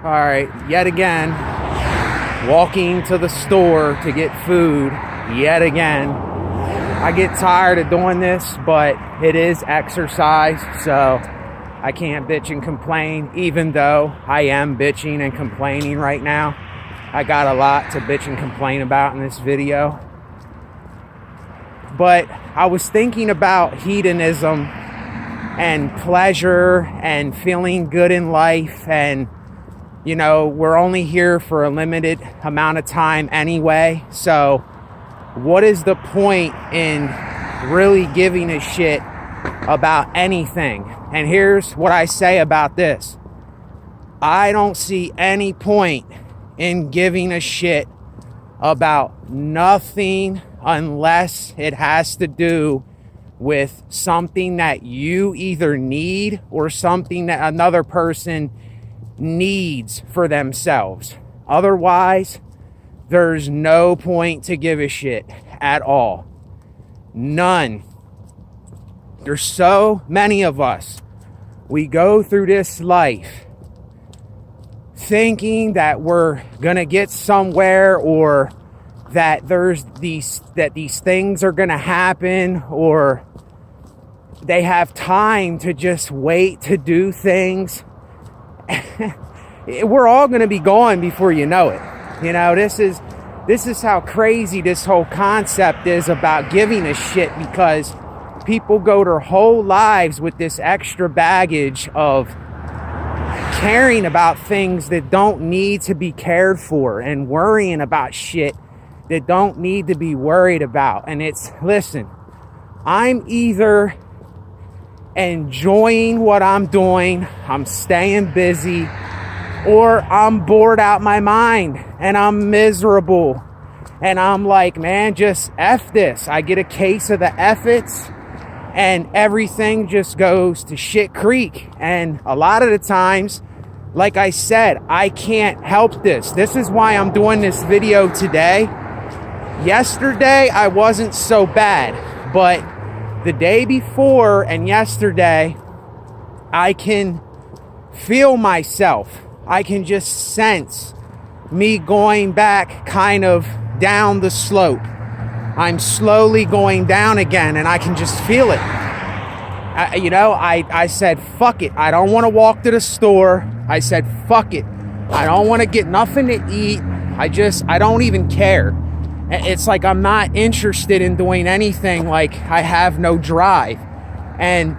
All right, yet again, walking to the store to get food, yet again. I get tired of doing this, but it is exercise, so I can't bitch and complain, even though I am bitching and complaining right now. I got a lot to bitch and complain about in this video. But I was thinking about hedonism and pleasure and feeling good in life, and you know, we're only here for a limited amount of time anyway, so what is the point in really giving a shit about anything? And here's what I say about this. I don't see any point in giving a shit about nothing unless it has to do with something that you either need or something that another person needs for themselves. Otherwise, there's no point to give a shit at all. None. There's so many of us. We go through this life thinking that we're gonna get somewhere, or that these things are gonna happen, or they have time to just wait to do things. We're all going to be gone before you know it. You know, this is how crazy this whole concept is about giving a shit, because people go their whole lives with this extra baggage of caring about things that don't need to be cared for and worrying about shit that don't need to be worried about. And listen, I'm either enjoying what I'm doing, I'm staying busy, or I'm bored out my mind and I'm miserable and I'm like, man, just F this. I get a case of the F-its and everything just goes to shit creek. And a lot of the times, like I said, I can't help this. This is why I'm doing this video today. Yesterday I wasn't so bad, but the day before and yesterday, I can feel myself. I can just sense me going back kind of down the slope. I'm slowly going down again, and I can just feel it. I said, fuck it. I don't want to walk to the store. I said, fuck it. I don't want to get nothing to eat. I don't even care. It's like I'm not interested in doing anything. Like, I have no drive. And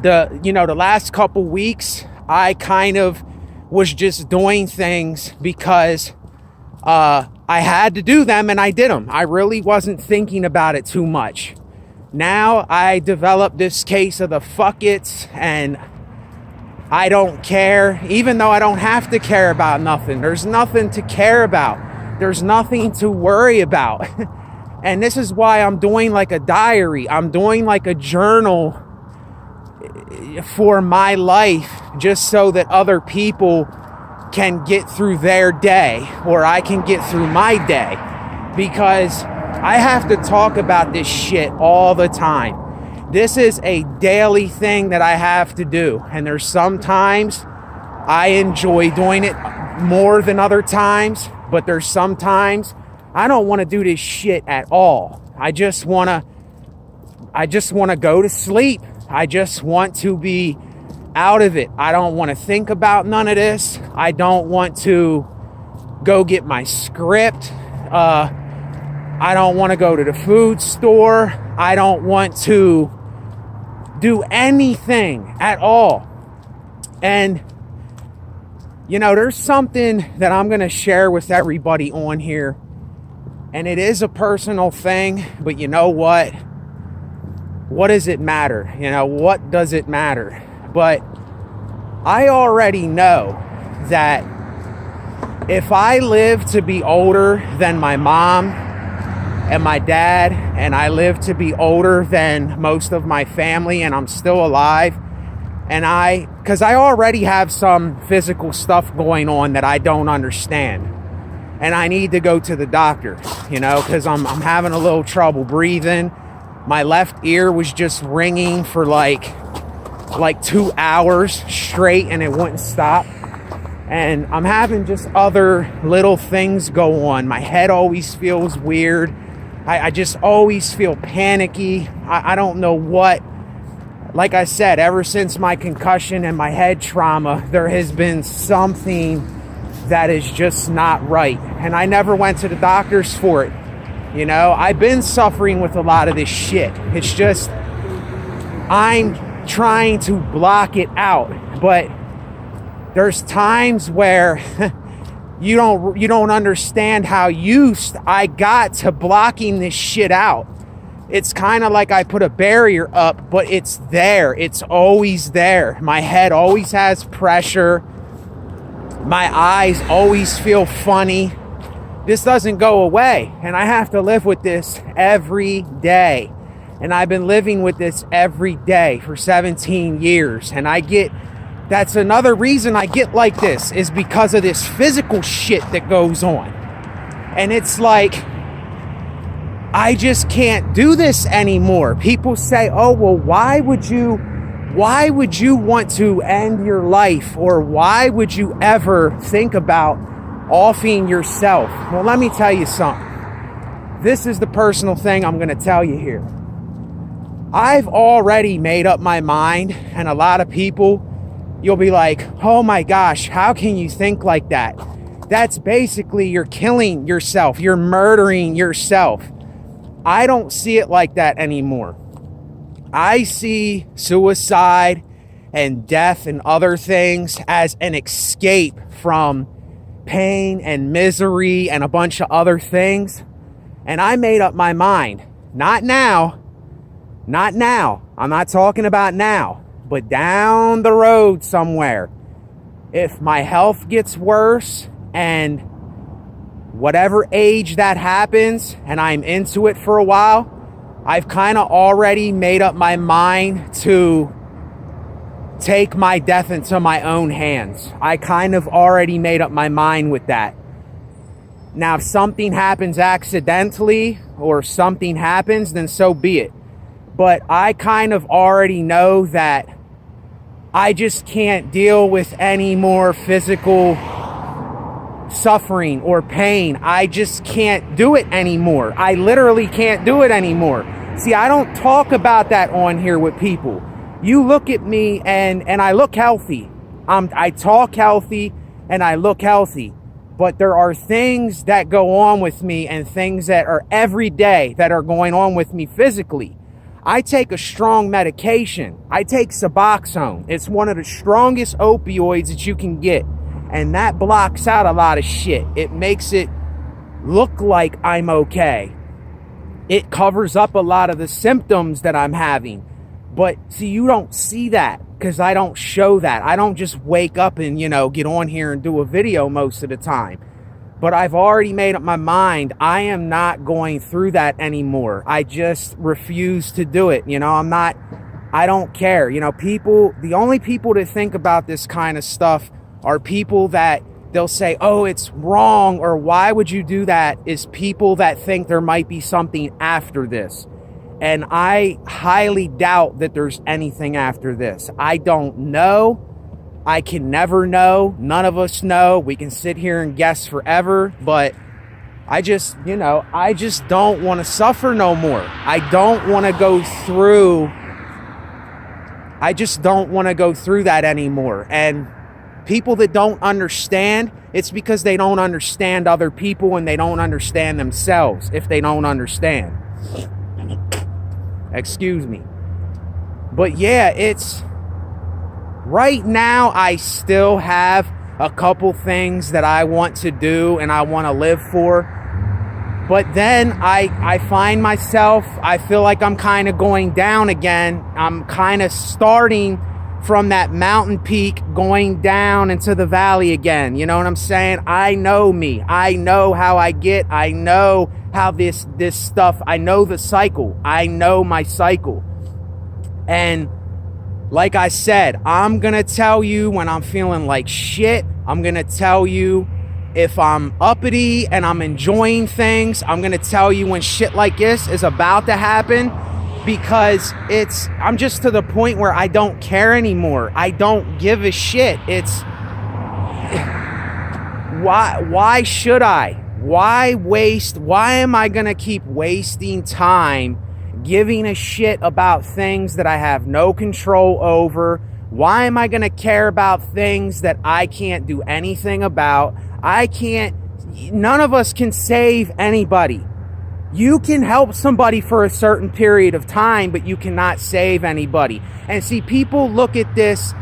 the last couple weeks, I kind of was just doing things because I had to do them, and I did them. I really wasn't thinking about it too much. Now I developed this case of the fuck it's, and I don't care, even though I don't have to care about nothing. There's nothing to care about. There's nothing to worry about. And this is why I'm doing like a diary. I'm doing like a journal for my life, just so that other people can get through their day, or I can get through my day, because I have to talk about this shit all the time. This is a daily thing that I have to do, and there's sometimes I enjoy doing it more than other times, but there's sometimes I don't want to do this shit at all. I just want to go to sleep. I just want to be out of it. I don't want to think about none of this. I don't want to go get my script. I don't want to go to the food store. I don't want to do anything at all. And there's something that I'm going to share with everybody on here, and it is a personal thing, but you know what? What does it matter? What does it matter? But I already know that if I live to be older than my mom and my dad, and I live to be older than most of my family, and I'm still alive, because I already have some physical stuff going on that I don't understand, and I need to go to the doctor, because I'm having a little trouble breathing. My left ear was just ringing for like 2 hours straight, and it wouldn't stop. And I'm having just other little things go on. My head always feels weird. I just always feel panicky. I don't know what. Like I said, ever since my concussion and my head trauma, there has been something that is just not right. And I never went to the doctors for it. You know, I've been suffering with a lot of this shit. It's just, I'm trying to block it out. But there's times where you don't understand how used I got to blocking this shit out. It's kind of like I put a barrier up, but it's there. It's always there. My head always has pressure. My eyes always feel funny. This doesn't go away, and I have to live with this every day. And I've been living with this every day for 17 years. And that's another reason I get like this, is because of this physical shit that goes on. And it's like, I just can't do this anymore. People say, oh, well, why would you want to end your life? Or why would you ever think about offing yourself? Well, let me tell you something. This is the personal thing I'm going to tell you here. I've already made up my mind, and a lot of people, you'll be like, oh my gosh, how can you think like that? That's basically, you're killing yourself. You're murdering yourself. I don't see it like that anymore. I see suicide and death and other things as an escape from pain and misery and a bunch of other things. And I made up my mind. Not now. I'm not talking about now, but down the road somewhere. If my health gets worse, and whatever age that happens, and I'm into it for a while, I've kind of already made up my mind to take my death into my own hands. I kind of already made up my mind with that. Now, if something happens accidentally or something happens, then so be it. But I kind of already know that I just can't deal with any more physical suffering or pain. I just can't do it anymore. I literally can't do it anymore. See, I don't talk about that on here with people. You look at me and I look healthy. I talk healthy and I look healthy. But there are things that go on with me, and things that are every day that are going on with me physically. I take a strong medication. I take Suboxone. It's one of the strongest opioids that you can get. And that blocks out a lot of shit. It makes it look like I'm okay. It covers up a lot of the symptoms that I'm having. But see, you don't see that because I don't show that. I don't just wake up and, get on here and do a video most of the time. But I've already made up my mind. I am not going through that anymore. I just refuse to do it. I don't care. The only people that think about this kind of stuff are people that they'll say, oh, it's wrong, or why would you do that, is people that think there might be something after this. And I highly doubt that there's anything after this. I don't know. I can never know. None of us know. We can sit here and guess forever, but I just don't want to suffer no more. I don't want to go through that anymore. And people that don't understand, it's because they don't understand other people, and they don't understand themselves if they don't understand. Excuse me. But yeah, it's right now I still have a couple things that I want to do and I want to live for. But then I find myself, I feel like I'm kind of going down again. I'm kind of starting from that mountain peak going down into the valley again. You know what I'm saying? I know me. I know how I get. I know how this stuff, I know the cycle. I know my cycle. And like I said, I'm going to tell you when I'm feeling like shit. I'm going to tell you if I'm uppity and I'm enjoying things. I'm going to tell you when shit like this is about to happen, because I'm just to the point where I don't care anymore. I don't give a shit. why should I? Why am I going to keep wasting time giving a shit about things that I have no control over? Why am I going to care about things that I can't do anything about? None of us can save anybody. You can help somebody for a certain period of time, but you cannot save anybody. And see, people look at this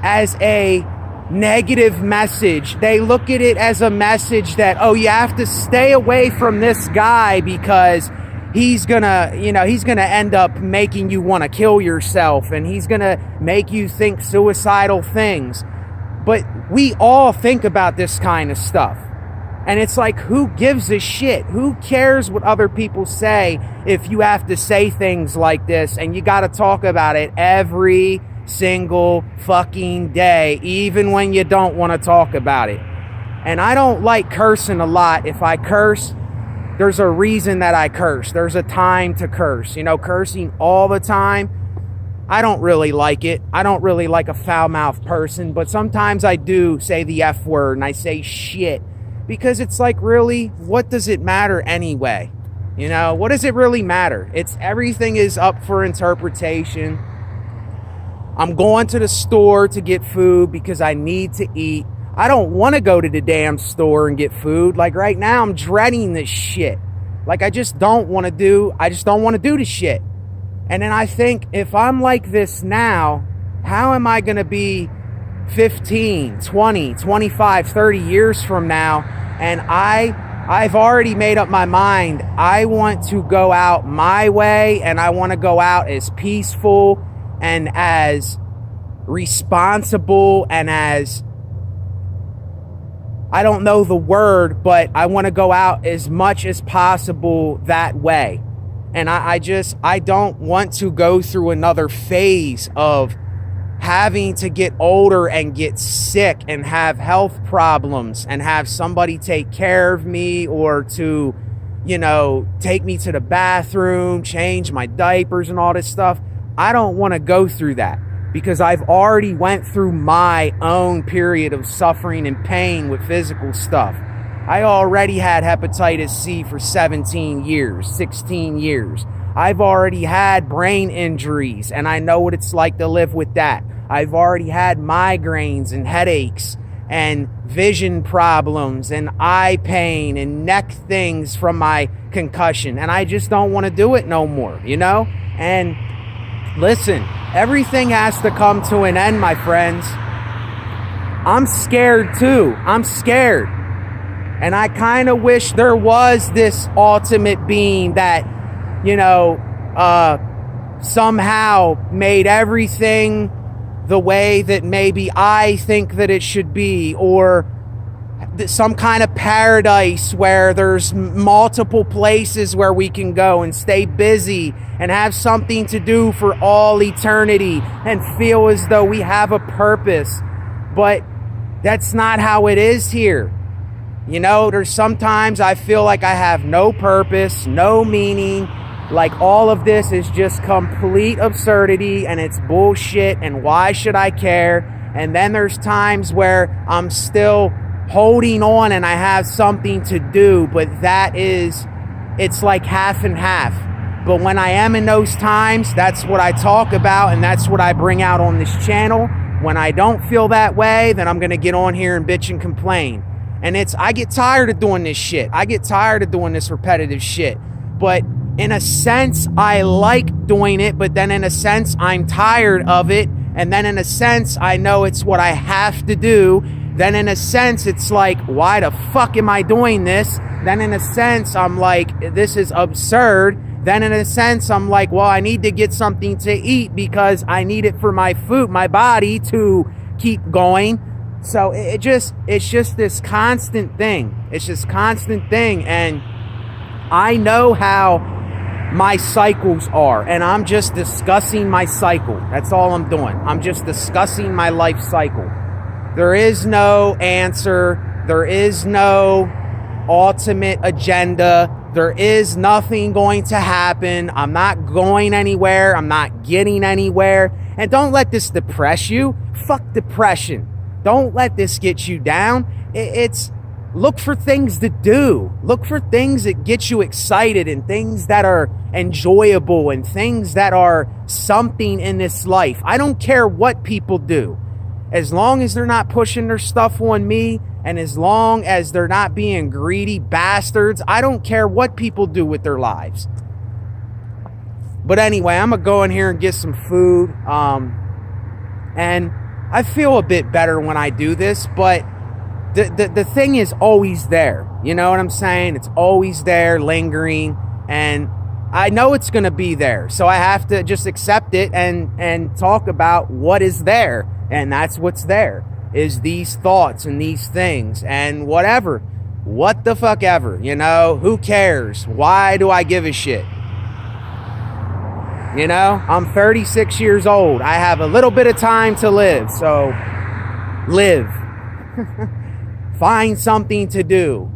as a negative message. They look at it as a message that, oh, you have to stay away from this guy because he's gonna end up making you want to kill yourself, and he's gonna make you think suicidal things. But we all think about this kind of stuff. And it's like, who gives a shit? Who cares what other people say if you have to say things like this and you got to talk about it every single fucking day, even when you don't want to talk about it? And I don't like cursing a lot. If I curse, there's a reason that I curse. There's a time to curse. Cursing all the time, I don't really like it. I don't really like a foul-mouthed person, but sometimes I do say the F word and I say shit. Because it's like, really, what does it matter anyway? What does it really matter? Everything is up for interpretation. I'm going to the store to get food because I need to eat. I don't want to go to the damn store and get food. Like right now, I'm dreading this shit. Like I just don't want to do the shit. And then I think, if I'm like this now, how am I going to be 15, 20, 25, 30 years from now? And I've already made up my mind. I want to go out my way, and I want to go out as peaceful and as responsible and as, I don't know the word, but I want to go out as much as possible that way. And I don't want to go through another phase of having to get older and get sick and have health problems and have somebody take care of me, or to, take me to the bathroom, change my diapers and all this stuff. I don't want to go through that because I've already went through my own period of suffering and pain with physical stuff. I already had hepatitis C for 17 years, 16 years. I've already had brain injuries, and I know what it's like to live with that. I've already had migraines and headaches and vision problems and eye pain and neck things from my concussion. And I just don't want to do it no more, And listen, everything has to come to an end, my friends. I'm scared too. I'm scared. And I kind of wish there was this ultimate being that, somehow made everything the way that maybe I think that it should be, or some kind of paradise where there's multiple places where we can go and stay busy and have something to do for all eternity and feel as though we have a purpose. But that's not how it is here. There's sometimes I feel like I have no purpose, no meaning. Like all of this is just complete absurdity and it's bullshit, and why should I care? And then there's times where I'm still holding on and I have something to do, but it's like half and half. But when I am in those times, that's what I talk about and that's what I bring out on this channel. When I don't feel that way, then I'm going to get on here and bitch and complain. And I get tired of doing this shit. I get tired of doing this repetitive shit. But in a sense, I like doing it, but then in a sense, I'm tired of it. And then in a sense, I know it's what I have to do. Then in a sense, it's like, why the fuck am I doing this? Then in a sense, I'm like, this is absurd. Then in a sense, I'm like, well, I need to get something to eat because I need it for my food, my body to keep going. So it's just this constant thing. It's this constant thing. And I know how my cycles are, and I'm just discussing my cycle. That's all I'm doing. I'm just discussing my life cycle. There is no answer. There is no ultimate agenda. There is nothing going to happen. I'm not going anywhere. I'm not getting anywhere. And don't let this depress you. Fuck depression. Don't let this get you down. look for things to do. Look for things that get you excited and things that are enjoyable and things that are something in this life. I don't care what people do. As long as they're not pushing their stuff on me and as long as they're not being greedy bastards, I don't care what people do with their lives. But anyway, I'm going to go in here and get some food. And I feel a bit better when I do this, but the thing is always there. You know what I'm saying? It's always there, lingering, and I know it's going to be there. So I have to just accept it and talk about what is there. And that's what's there, is these thoughts and these things and whatever. What the fuck ever, you know? Who cares? Why do I give a shit? You know, I'm 36 years old. I have a little bit of time to live, so live. Find something to do.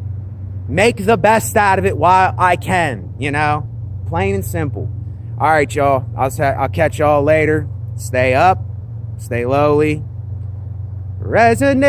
Make the best out of it while I can, you know? Plain and simple. All right, y'all. I'll catch y'all later. Stay up. Stay lowly. Resonate.